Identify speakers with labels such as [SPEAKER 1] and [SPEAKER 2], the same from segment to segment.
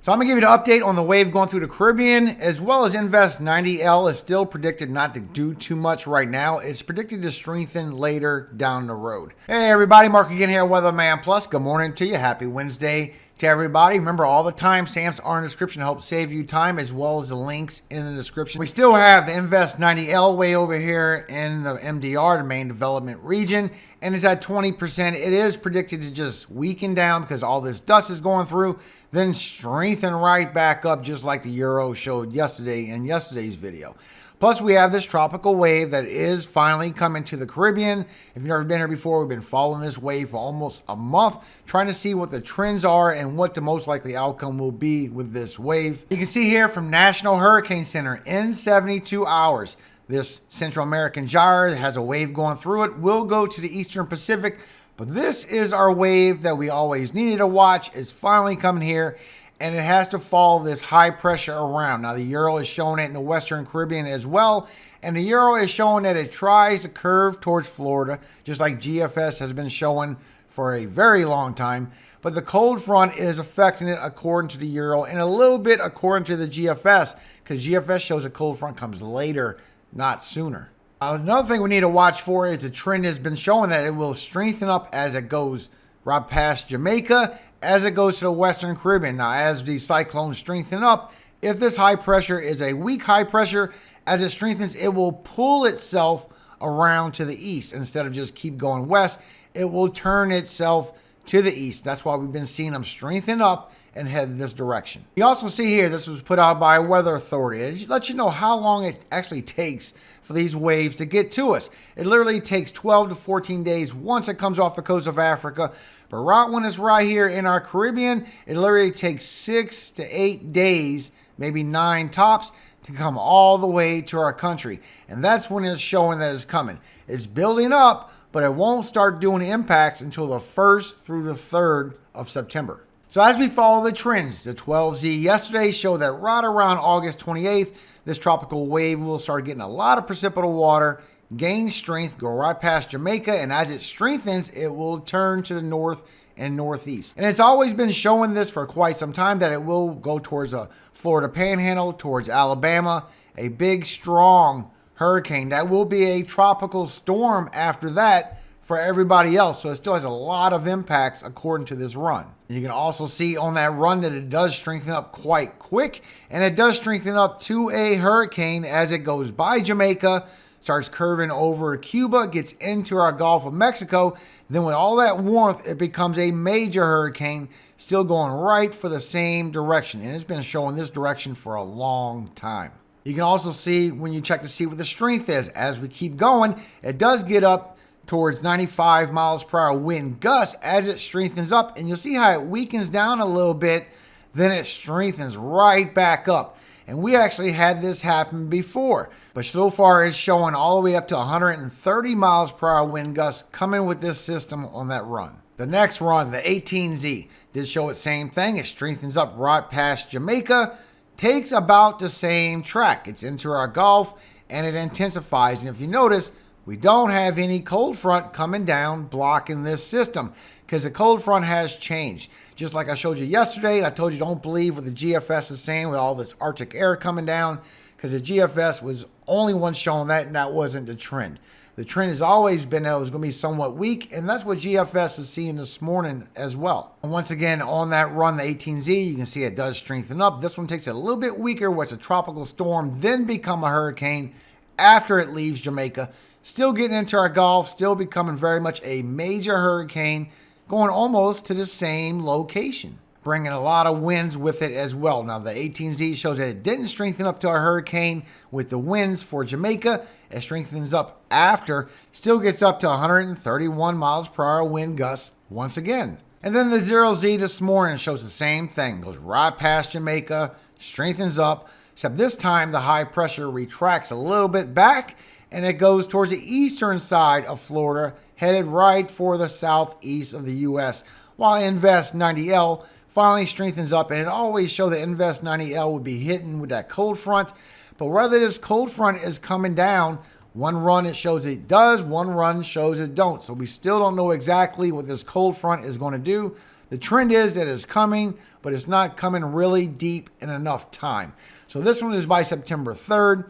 [SPEAKER 1] So I'm going to give you an update on the wave going through the Caribbean, as well as Invest 90L is still predicted not to do too much right now. It's predicted to strengthen later down the road. Hey everybody, Mark again here, WeatherMan Plus. Good morning to you. Happy Wednesday to everybody. Remember, all the timestamps are in the description to help save you time, as well as the links in the description. We still have the Invest 90L way over here in the MDR, the main development region, and it's at 20%. It is predicted to just weaken down because all this dust is going through, then strengthen right back up, just like the Euro showed yesterday in yesterday's video. Plus, we have this tropical wave that is finally coming to the Caribbean. If you've never been here before, we've been following this wave for almost a month, trying to see what the trends are and what the most likely outcome will be with this wave. You can see here from National Hurricane Center, in 72 hours, this Central American gyre that has a wave going through it will go to the Eastern Pacific. But this is our wave that we always needed to watch. It's finally coming here, and it has to follow this high pressure around. Now, the Euro is showing it in the Western Caribbean as well, and the Euro is showing that it tries to curve towards Florida, just like GFS has been showing for a very long time. But the cold front is affecting it according to the Euro, and a little bit according to the GFS, because GFS shows a cold front comes later, not sooner. Another thing we need to watch for is the trend has been showing that it will strengthen up as it goes right past Jamaica, as it goes to the Western Caribbean. Now, as the cyclones strengthen up, if this high pressure is a weak high pressure, as it strengthens, it will pull itself around to the east. Instead of just keep going west, it will turn itself to the east. That's why we've been seeing them strengthen up and head in this direction. You also see here, this was put out by a weather authority. It lets you know how long it actually takes for these waves to get to us. It literally takes 12 to 14 days once it comes off the coast of Africa. But right when it's right here in our Caribbean, it literally takes 6 to 8 days, maybe 9 tops, to come all the way to our country. And that's when it's showing that it's coming. It's building up, but it won't start doing impacts until the 1st through the 3rd of September. So as we follow the trends, the 12Z yesterday showed that right around August 28th, this tropical wave will start getting a lot of precipitous water, gain strength, go right past Jamaica, and as it strengthens, it will turn to the north and northeast. And it's always been showing this for quite some time that it will go towards a Florida Panhandle, towards Alabama, a big, strong hurricane. That will be a tropical storm after that for everybody else. So it still has a lot of impacts according to this run. You can also see on that run that it does strengthen up quite quick, and it does strengthen up to a hurricane as it goes by Jamaica, starts curving over Cuba, gets into our Gulf of Mexico. Then with all that warmth, it becomes a major hurricane, still going right for the same direction. And it's been showing this direction for a long time. You can also see when you check to see what the strength is. As we keep going, it does get up towards 95 miles per hour wind gusts as it strengthens up. And you'll see how it weakens down a little bit, then it strengthens right back up. And we actually had this happen before. But so far, it's showing all the way up to 130 miles per hour wind gusts coming with this system on that run. The next run, the 18Z, did show the same thing. It strengthens up right past Jamaica, takes about the same track. It's into our Gulf, and it intensifies. And if you notice, we don't have any cold front coming down blocking this system because the cold front has changed. Just like I showed you yesterday, I told you don't believe what the GFS is saying with all this Arctic air coming down, because the GFS was only one showing that, and that wasn't the trend. The trend has always been that it was going to be somewhat weak, and that's what GFS is seeing this morning as well. And once again, on that run, the 18Z, you can see it does strengthen up. This one takes it a little bit weaker, where it's a tropical storm, then become a hurricane after it leaves Jamaica. Still getting into our Gulf, still becoming very much a major hurricane, going almost to the same location, bringing a lot of winds with it as well. Now, the 18Z shows that it didn't strengthen up to a hurricane with the winds for Jamaica. It strengthens up after, still gets up to 131 miles per hour wind gusts once again. And then the 0Z this morning shows the same thing, goes right past Jamaica, strengthens up, except this time the high pressure retracts a little bit back, and it goes towards the eastern side of Florida, headed right for the southeast of the U.S., while Invest 90L finally strengthens up. And it always showed that Invest 90L would be hitting with that cold front. But whether this cold front is coming down, one run it shows it does, one run shows it don't. So we still don't know exactly what this cold front is going to do. The trend is that it's coming, but it's not coming really deep in enough time. So this one is by September 3rd.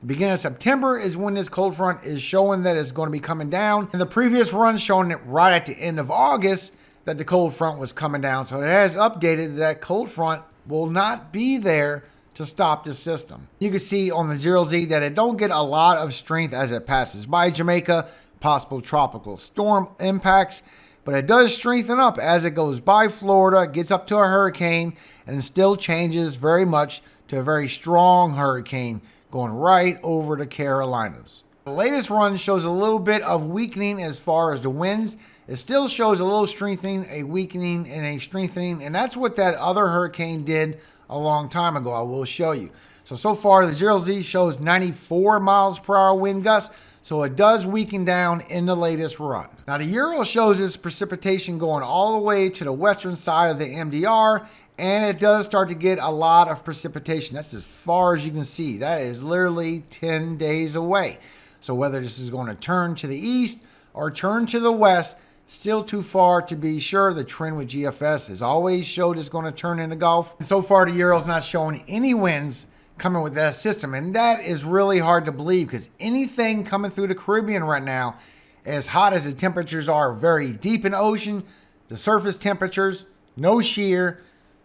[SPEAKER 1] The beginning of September is when this cold front is showing that it's going to be coming down. And the previous run showing it right at the end of August that the cold front was coming down. So it has updated that cold front will not be there to stop the system. You can see on the 0Z that it don't get a lot of strength as it passes by Jamaica, possible tropical storm impacts, but it does strengthen up as it goes by Florida, gets up to a hurricane, and still changes very much to a very strong hurricane going right over the Carolinas. The latest run shows a little bit of weakening as far as the winds. It still shows a little strengthening, a weakening, and a strengthening, and that's what that other hurricane did a long time ago. I will show you. So far the 0Z shows 94 miles per hour wind gusts, so it does weaken down in the latest run. Now the Euro shows its precipitation going all the way to the western side of the MDR, and it does start to get a lot of precipitation. That's as far as you can see. That is literally 10 days away. So whether this is going to turn to the east or turn to the west, still too far to be sure. The trend with GFS has always showed it's going to turn into Gulf. And so far, the Euro's not showing any winds coming with that system. And that is really hard to believe because anything coming through the Caribbean right now, as hot as the temperatures are very deep in the ocean, the surface temperatures, no shear,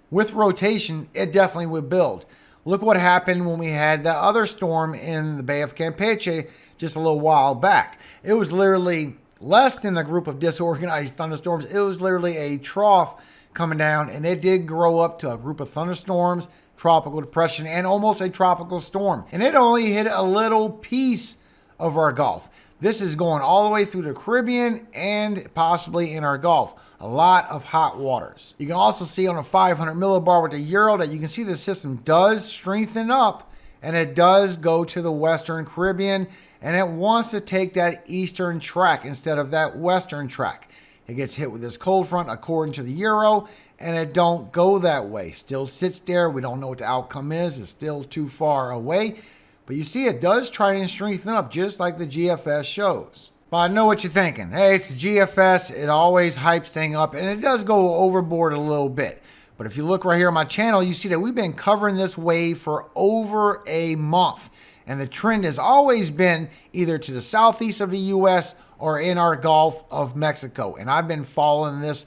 [SPEAKER 1] with rotation, it definitely would build. Look what happened when we had that other storm in the Bay of Campeche just a little while back. It was literally less than a group of disorganized thunderstorms. It was literally a trough coming down, and it did grow up to a group of thunderstorms, tropical depression, and almost a tropical storm. And it only hit a little piece of our Gulf. This is going all the way through the Caribbean and possibly in our Gulf. A lot of hot waters. You can also see on a 500 millibar with the Euro that you can see the system does strengthen up, and it does go to the Western Caribbean, and it wants to take that eastern track instead of that western track. It gets hit with this cold front according to the Euro, and it don't go that way. Still sits there. We don't know what the outcome is. It's still too far away. But you see it does try and strengthen up just like the GFS shows. But I know what you're thinking. Hey, it's the GFS. It always hypes things up, and it does go overboard a little bit. But if you look right here on my channel, you see that we've been covering this wave for over a month. And the trend has always been either to the southeast of the U.S. or in our Gulf of Mexico. And I've been following this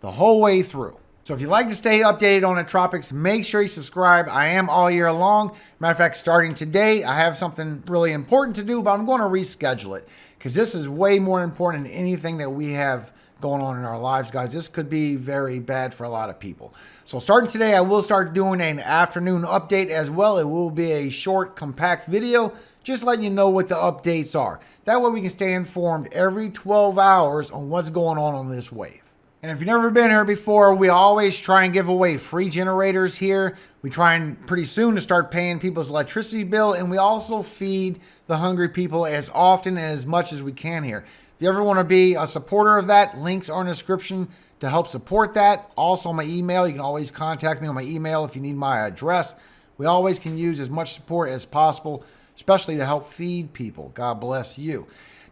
[SPEAKER 1] the whole way through. So if you'd like to stay updated on the tropics, make sure you subscribe. I am all year long. Matter of fact, starting today, I have something really important to do, but I'm going to reschedule it because this is way more important than anything that we have going on in our lives, guys. This could be very bad for a lot of people. So starting today, I will start doing an afternoon update as well. It will be a short, compact video, just letting you know what the updates are. That way we can stay informed every 12 hours on what's going on this wave. And if you've never been here before, we always try and give away free generators here. We try and pretty soon to start paying people's electricity bill, and we also feed the hungry people as often and as much as we can here. If you ever want to be a supporter of that, links are in the description to help support that. Also my email, you can always contact me on my email if you need my address. We always can use as much support as possible, especially to help feed people. God bless you.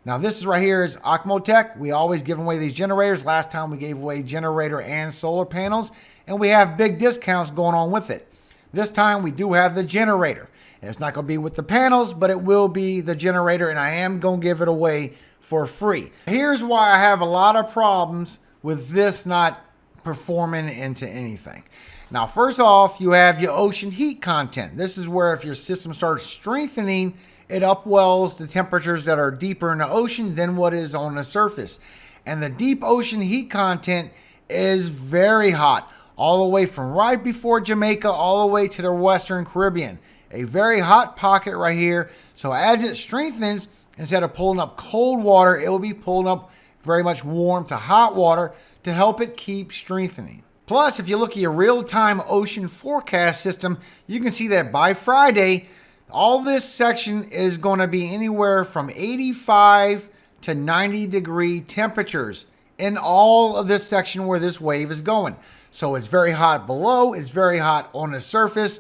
[SPEAKER 1] Now this is right here is Ocmotech. We always give away these generators. Last time we gave away generator and solar panels, and we have big discounts going on with it. This time we do have the generator. And it's not going to be with the panels, but it will be the generator, and I am going to give it away for free. Here's why I have a lot of problems with this not performing into anything. Now, first off, you have your ocean heat content. This is where if your system starts strengthening, it upwells the temperatures that are deeper in the ocean than what is on the surface. And the deep ocean heat content is very hot, all the way from right before Jamaica all the way to the Western Caribbean. A very hot pocket right here. So as it strengthens, instead of pulling up cold water, it will be pulling up very much warm to hot water to help it keep strengthening. Plus, if you look at your real-time ocean forecast system, you can see that by Friday, all this section is going to be anywhere from 85 to 90 degree temperatures in all of this section where this wave is going. So it's very hot below, it's very hot on the surface.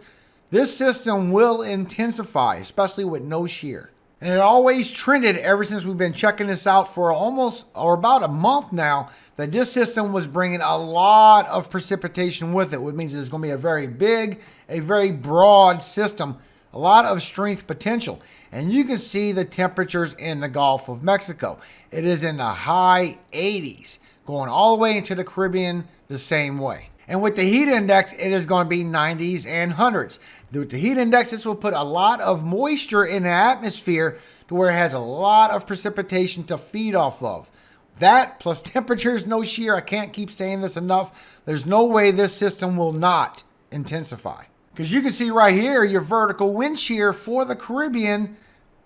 [SPEAKER 1] This system will intensify, especially with no shear. And it always trended ever since we've been checking this out for almost or about a month now that this system was bringing a lot of precipitation with it, which means it's going to be a very big, a very broad system, a lot of strength potential. And you can see the temperatures in the Gulf of Mexico. It is in the high 80s, going all the way into the Caribbean the same way. And with the heat index, it is going to be 90s and 100s. With the heat index, this will put a lot of moisture in the atmosphere to where it has a lot of precipitation to feed off of. That plus temperatures, no shear. I can't keep saying this enough. There's no way this system will not intensify. Because you can see right here, your vertical wind shear for the Caribbean,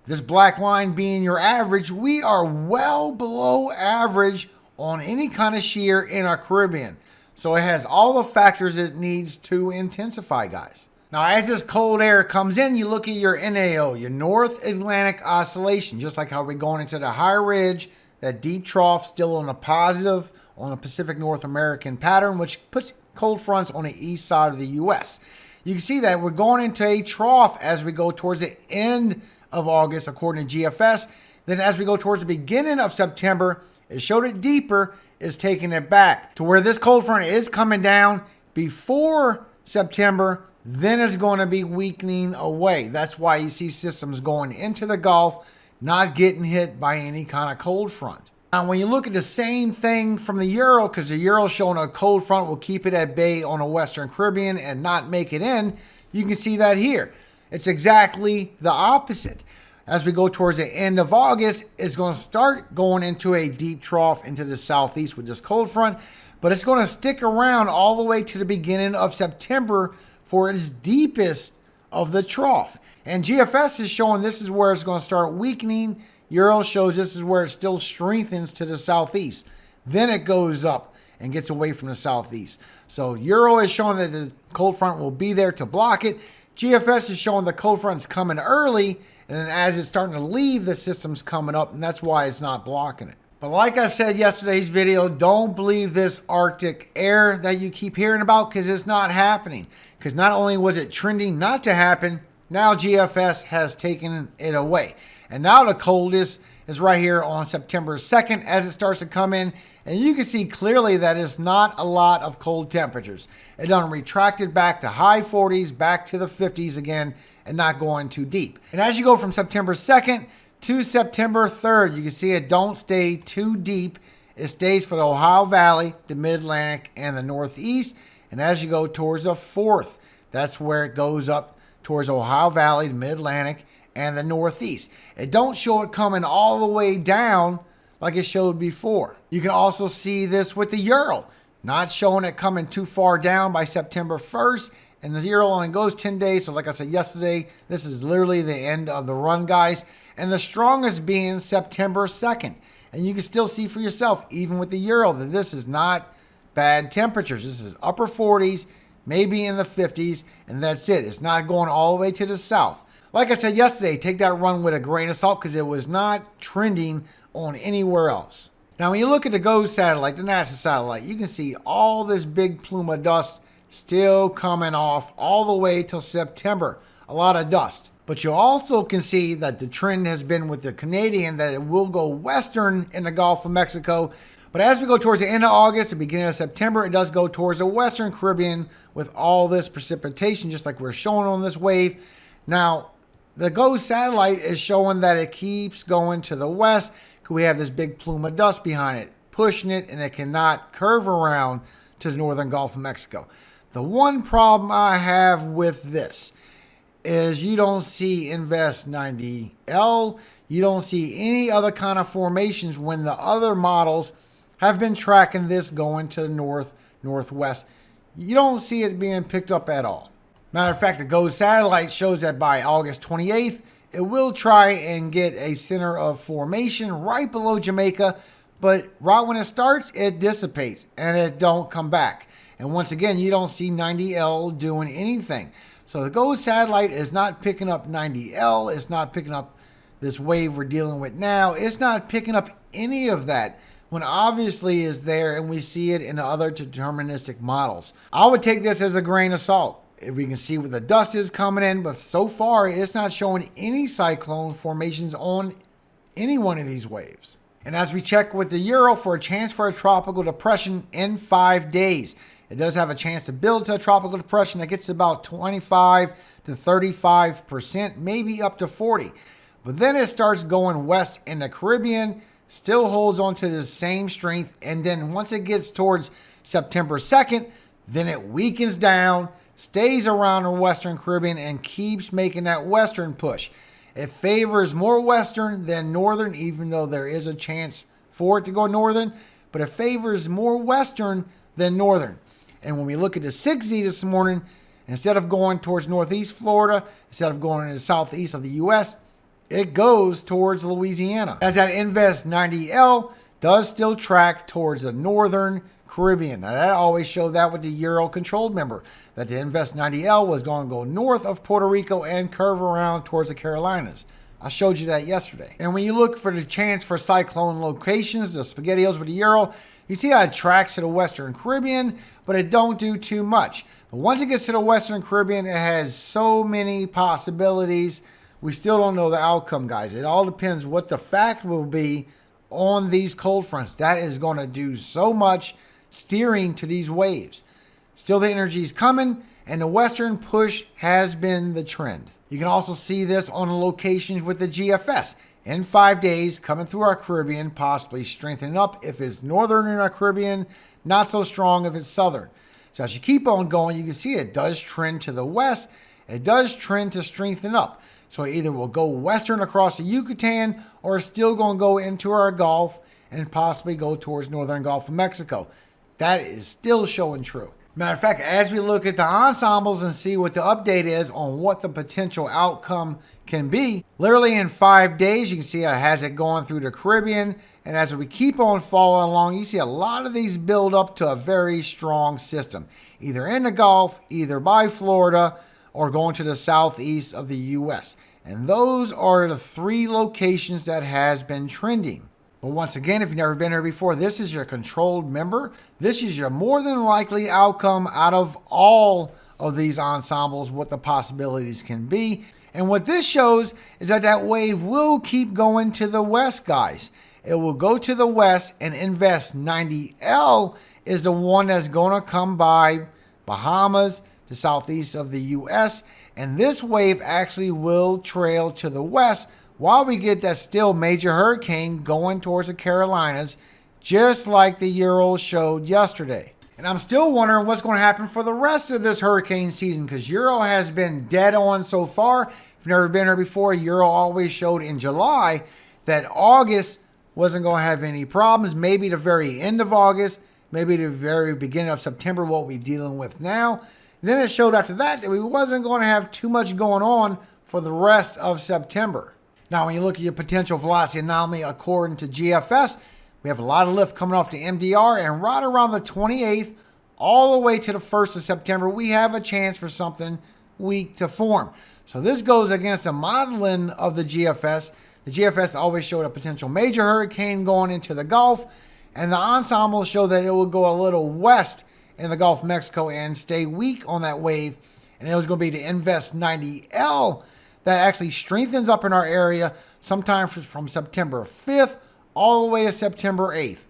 [SPEAKER 1] this black line being your average, we are well below average on any kind of shear in our Caribbean. So it has all the factors it needs to intensify, guys. Now, as this cold air comes in, you look at your NAO, your North Atlantic Oscillation, just like how we're going into the high ridge, that deep trough still on a positive on a Pacific North American pattern, which puts cold fronts on the east side of the U.S. You can see that we're going into a trough as we go towards the end of August, according to GFS. Then as we go towards the beginning of September, it showed it deeper, is taking it back to where this cold front is coming down before September, then it's going to be weakening away. That's why you see systems going into the Gulf, not getting hit by any kind of cold front. Now, when you look at the same thing from the Euro, because the Euro showing a cold front will keep it at bay on the Western Caribbean and not make it in, you can see that here. It's exactly the opposite. As we go towards the end of August, it's going to start going into a deep trough into the southeast with this cold front, but it's going to stick around all the way to the beginning of September for its deepest of the trough. And GFS is showing this is where it's going to start weakening. Euro shows this is where it still strengthens to the southeast. Then it goes up and gets away from the southeast. So Euro is showing that the cold front will be there to block it. GFS is showing the cold front's coming early, and then as it's starting to leave, the system's coming up, and that's why it's not blocking it. But like I said yesterday's video, don't believe this Arctic air that you keep hearing about, because it's not happening. Because not only was it trending not to happen, now GFS has taken it away. And now the coldest is right here on September 2nd as it starts to come in. And you can see clearly that it's not a lot of cold temperatures. It done retracted back to high 40s, back to the 50s again, and not going too deep. And as you go from September 2nd to September 3rd, you can see it don't stay too deep. It stays for the Ohio Valley, the Mid-Atlantic, and the Northeast. And as you go towards the 4th, that's where it goes up towards Ohio Valley, the Mid-Atlantic, and the Northeast. It don't show it coming all the way down like it showed before. You can also see this with the Euro, not showing it coming too far down by September 1st. And the Euro only goes 10 days. So like I said yesterday, this is literally the end of the run, guys. And the strongest being September 2nd. And you can still see for yourself, even with the Euro, that this is not bad temperatures. This is upper 40s, maybe in the 50s, and that's it. It's not going all the way to the south. Like I said yesterday, take that run with a grain of salt because it was not trending on anywhere else. Now, when you look at the GOES satellite, the NASA satellite, you can see all this big plume of dust still coming off all the way till September. A lot of dust. But you also can see that the trend has been with the Canadian that it will go western in the Gulf of Mexico. But as we go towards the end of August, the beginning of September, it does go towards the Western Caribbean with all this precipitation, just like we're showing on this wave. Now, the GOES satellite is showing that it keeps going to the west because we have this big plume of dust behind it, pushing it, and it cannot curve around to the northern Gulf of Mexico. The one problem I have with this is you don't see Invest 90L. You don't see any other kind of formations when the other models have been tracking this going to the north, northwest. You don't see it being picked up at all. Matter of fact, the GOES satellite shows that by August 28th, it will try and get a center of formation right below Jamaica, but right when it starts, it dissipates and it don't come back. And once again, you don't see 90L doing anything. So the GOES satellite is not picking up 90L. It's not picking up this wave we're dealing with now. It's not picking up any of that when obviously is there, and we see it in other deterministic models. I would take this as a grain of salt. We can see where the dust is coming in, but so far it's not showing any cyclone formations on any one of these waves. And as we check with the Euro for a chance for a tropical depression in 5 days, it does have a chance to build to a tropical depression that gets about 25 to 35%, maybe up to 40. But then it starts going west in the Caribbean, still holds on to the same strength. And then once it gets towards September 2nd, then it weakens down, stays around the Western Caribbean, and keeps making that western push. It favors more western than northern, even though there is a chance for it to go northern, but it favors more western than northern. And when we look at the 6Z this morning, instead of going towards northeast Florida, instead of going to the southeast of the U.S., it goes towards Louisiana. As that Invest 90L does still track towards the northern Caribbean. Now that always showed that with the Euro controlled member, that the Invest 90L was going to go north of Puerto Rico and curve around towards the Carolinas. I showed you that yesterday. And when you look for the chance for cyclone locations, the SpaghettiOs with the Euro, you see how it tracks to the Western Caribbean, but it don't do too much. But once it gets to the Western Caribbean, it has so many possibilities. We still don't know the outcome, guys. It all depends what the fact will be on these cold fronts. That is going to do so much steering to these waves. Still, the energy is coming, and the western push has been the trend. You can also see this on the locations with the GFS. In 5 days, coming through our Caribbean, possibly strengthening up if it's northern in our Caribbean, not so strong if it's southern. So as you keep on going, you can see it does trend to the west. It does trend to strengthen up. So it either will go western across the Yucatan, or it's still going to go into our Gulf and possibly go towards northern Gulf of Mexico. That is still showing true. Matter of fact, as we look at the ensembles and see what the update is on what the potential outcome can be, literally in 5 days, you can see it has it going through the Caribbean. And as we keep on following along, you see a lot of these build up to a very strong system, either in the Gulf, either by Florida, or going to the southeast of the U.S. And those are the 3 locations that has been trending. But once again, if you've never been here before, this is your controlled member. This is your more than likely outcome out of all of these ensembles, what the possibilities can be. And what this shows is that that wave will keep going to the west, guys. It will go to the west, and Invest 90L is the one that's going to come by Bahamas, the southeast of the U.S. And this wave actually will trail to the west, while we get that still major hurricane going towards the Carolinas, just like the Euro showed yesterday. And I'm still wondering what's going to happen for the rest of this hurricane season, because Euro has been dead on so far. If you've never been here before, Euro always showed in July that August wasn't going to have any problems. Maybe the very end of August, maybe the very beginning of September, what we're dealing with now. And then it showed after that we wasn't going to have too much going on for the rest of September. Now, when you look at your potential velocity anomaly according to GFS, we have a lot of lift coming off the MDR, and right around the 28th, all the way to the 1st of September, we have a chance for something weak to form. So this goes against the modeling of the GFS. The GFS always showed a potential major hurricane going into the Gulf, and the ensemble show that it will go a little west in the Gulf of Mexico and stay weak on that wave. And it was going to be the Invest 90L that actually strengthens up in our area sometime from September 5th all the way to September 8th.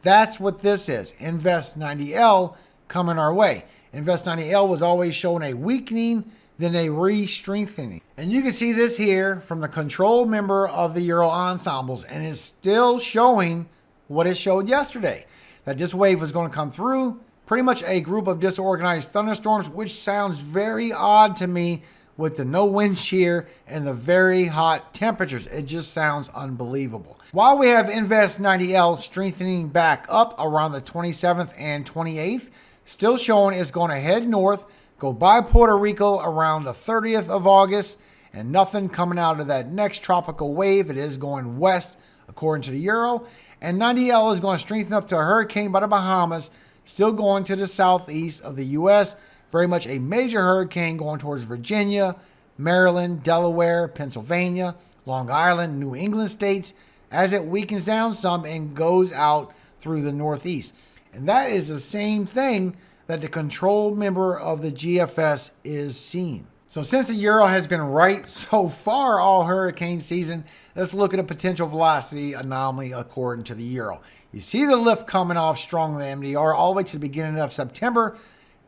[SPEAKER 1] That's what this is. Invest 90L coming our way. Invest 90L was always showing a weakening, then a re-strengthening. And you can see this here from the control member of the Euro ensembles, and it's still showing what it showed yesterday, that this wave was going to come through, pretty much a group of disorganized thunderstorms, which sounds very odd to me with the no wind shear and the very hot temperatures. It just sounds unbelievable. While we have Invest 90L strengthening back up around the 27th and 28th, still showing it's going to head north, go by Puerto Rico around the 30th of August, and nothing coming out of that next tropical wave. It is going west according to the Euro. And 90L is going to strengthen up to a hurricane by the Bahamas, still going to the southeast of the U.S., very much a major hurricane going towards Virginia, Maryland, Delaware, Pennsylvania, Long Island, New England states, as it weakens down some and goes out through the Northeast. And that is the same thing that the controlled member of the GFS is seen. So since the Euro has been right so far all hurricane season, let's look at a potential velocity anomaly according to the Euro. You see the lift coming off strong in the MDR all the way to the beginning of September.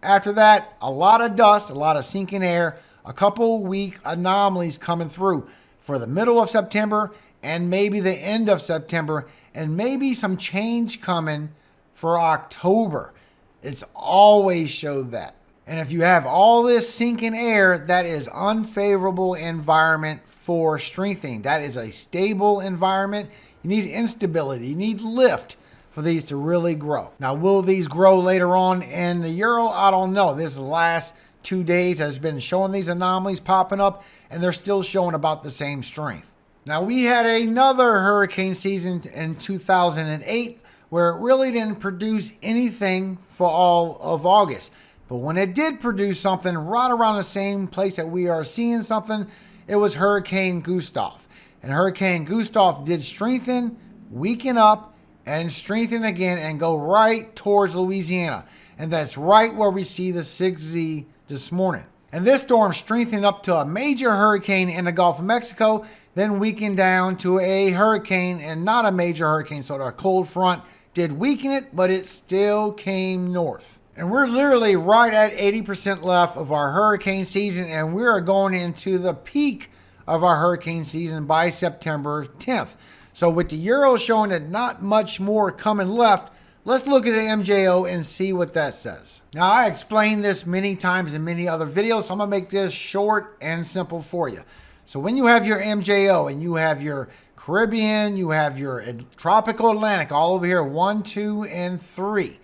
[SPEAKER 1] After that, a lot of dust, a lot of sinking air, a couple weak anomalies coming through for the middle of September and maybe the end of September, and maybe some change coming for October. It's always showed that. And if you have all this sinking air, that is unfavorable environment for strengthening. That is a stable environment. You need instability. You need lift for these to really grow. Now, will these grow later on in the Euro? I don't know. This last 2 days has been showing these anomalies popping up, and they're still showing about the same strength. Now, we had another hurricane season in 2008 where it really didn't produce anything for all of August. But when it did produce something right around the same place that we are seeing something, it was Hurricane Gustav. And Hurricane Gustav did strengthen, weaken up, and strengthen again and go right towards Louisiana. And that's right where we see the 6Z this morning. And this storm strengthened up to a major hurricane in the Gulf of Mexico, then weakened down to a hurricane and not a major hurricane. So the cold front did weaken it, but it still came north. And we're literally right at 80% left of our hurricane season, and we are going into the peak of our hurricane season by September 10th. So with the Euro showing that not much more coming left, let's look at the MJO and see what that says. Now, I explained this many times in many other videos, so I'm going to make this short and simple for you. So when you have your MJO and you have your Caribbean, you have your tropical Atlantic all over here, 1, 2, and 3.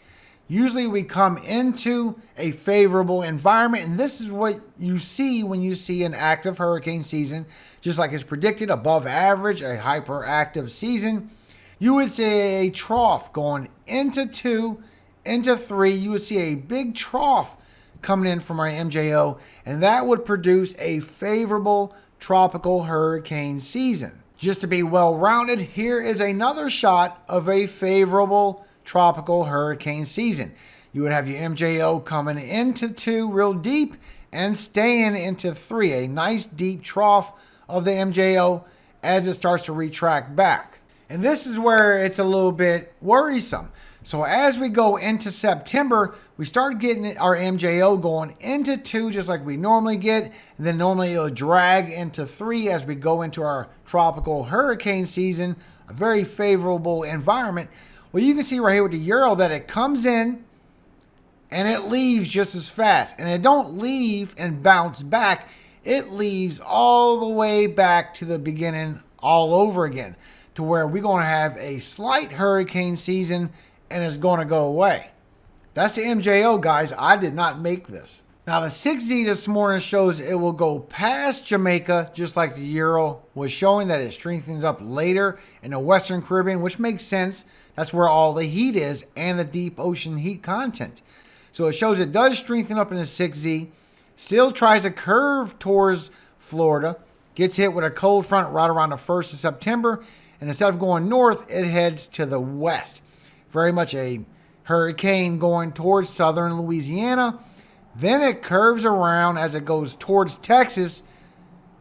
[SPEAKER 1] Usually we come into a favorable environment, and this is what you see when you see an active hurricane season, just like it's predicted, above average, a hyperactive season. You would see a trough going into 2, into 3. You would see a big trough coming in from our MJO, and that would produce a favorable tropical hurricane season. Just to be well-rounded, here is another shot of a favorable tropical hurricane season. You would have your MJO coming into 2 real deep and staying into 3, a nice deep trough of the MJO as it starts to retract back. And this is where it's a little bit worrisome. So as we go into September, we start getting our MJO going into 2 just like we normally get, and then normally it'll drag into 3 as we go into our tropical hurricane season, a very favorable environment. Well, you can see right here with the Euro that it comes in and it leaves just as fast. And it don't leave and bounce back. It leaves all the way back to the beginning all over again, to where we're going to have a slight hurricane season and it's going to go away. That's the MJO, guys. I did not make this. Now, the 6Z this morning shows it will go past Jamaica, just like the Euro was showing that it strengthens up later in the Western Caribbean, which makes sense. That's where all the heat is and the deep ocean heat content. So it shows it does strengthen up in the 6Z, still tries to curve towards Florida, gets hit with a cold front right around the 1st of September, and instead of going north, it heads to the west. Very much a hurricane going towards southern Louisiana. Then it curves around as it goes towards Texas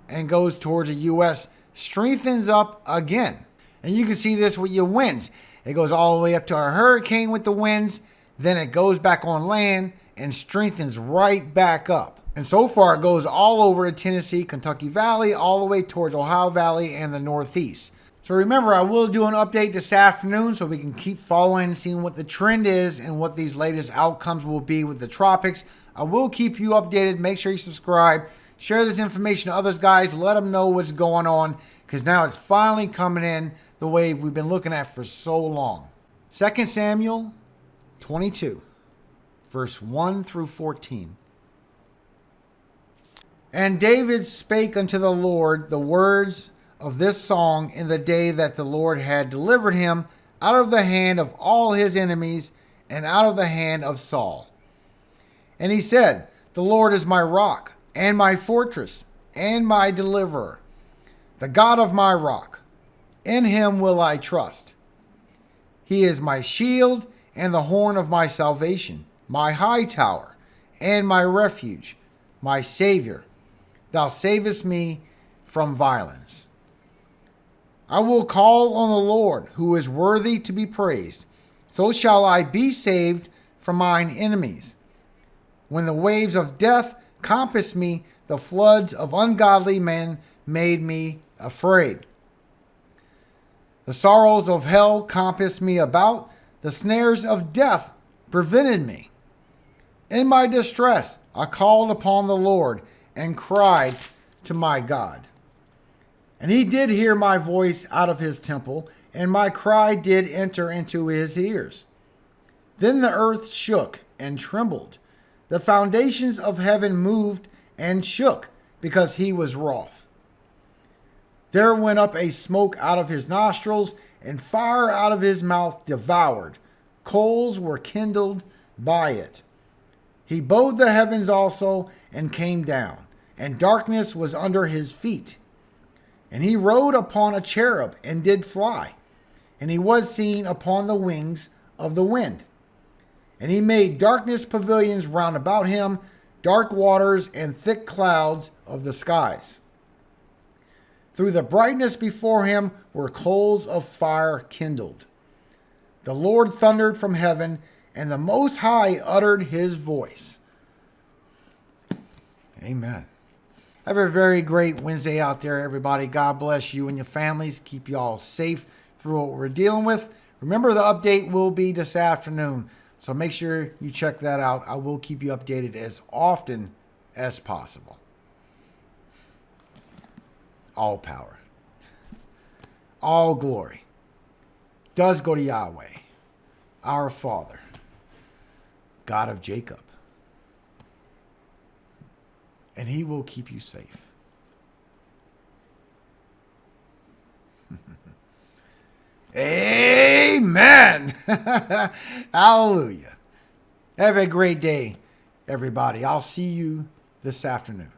[SPEAKER 1] and goes towards the U.S., strengthens up again. And you can see this with your winds. It goes all the way up to a hurricane with the winds. Then it goes back on land and strengthens right back up. And so far it goes all over the Tennessee, Kentucky Valley, all the way towards Ohio Valley and the Northeast. So remember, I will do an update this afternoon so we can keep following and seeing what the trend is and what these latest outcomes will be with the tropics. I will keep you updated. Make sure you subscribe. Share this information to others, guys. Let them know what's going on, because now it's finally coming in the wave we've been looking at for so long. 2 Samuel 22, verse 1 through 14. And David spake unto the Lord the words of this song in the day that the Lord had delivered him out of the hand of all his enemies and out of the hand of Saul. And he said, The Lord is my rock and my fortress and my deliverer, the God of my rock. In him will I trust. He is my shield and the horn of my salvation. my high tower, and my refuge, my Savior. Thou savest me from violence. I will call on the Lord, who is worthy to be praised. So shall I be saved from mine enemies. When the waves of death compassed me, the floods of ungodly men made me afraid. The sorrows of hell compassed me about. The snares of death prevented me. In my distress, I called upon the Lord and cried to my God. And he did hear my voice out of his temple, and my cry did enter into his ears. Then the earth shook and trembled. The foundations of heaven moved and shook, because he was wroth. There went up a smoke out of his nostrils, and fire out of his mouth devoured. Coals were kindled by it. He bowed the heavens also, and came down, and darkness was under his feet. And he rode upon a cherub, and did fly, and he was seen upon the wings of the wind. And he made darkness pavilions round about him, dark waters and thick clouds of the skies. Through the brightness before him were coals of fire kindled. The Lord thundered from heaven, and the Most High uttered his voice. Amen. Have a very great Wednesday out there, everybody. God bless you and your families. Keep you all safe through what we're dealing with. Remember, the update will be this afternoon, so make sure you check that out. I will keep you updated as often as possible. All power, all glory does go to Yahweh, our Father, God of Jacob. And he will keep you safe. Amen. Hallelujah. Have a great day, everybody. I'll see you this afternoon.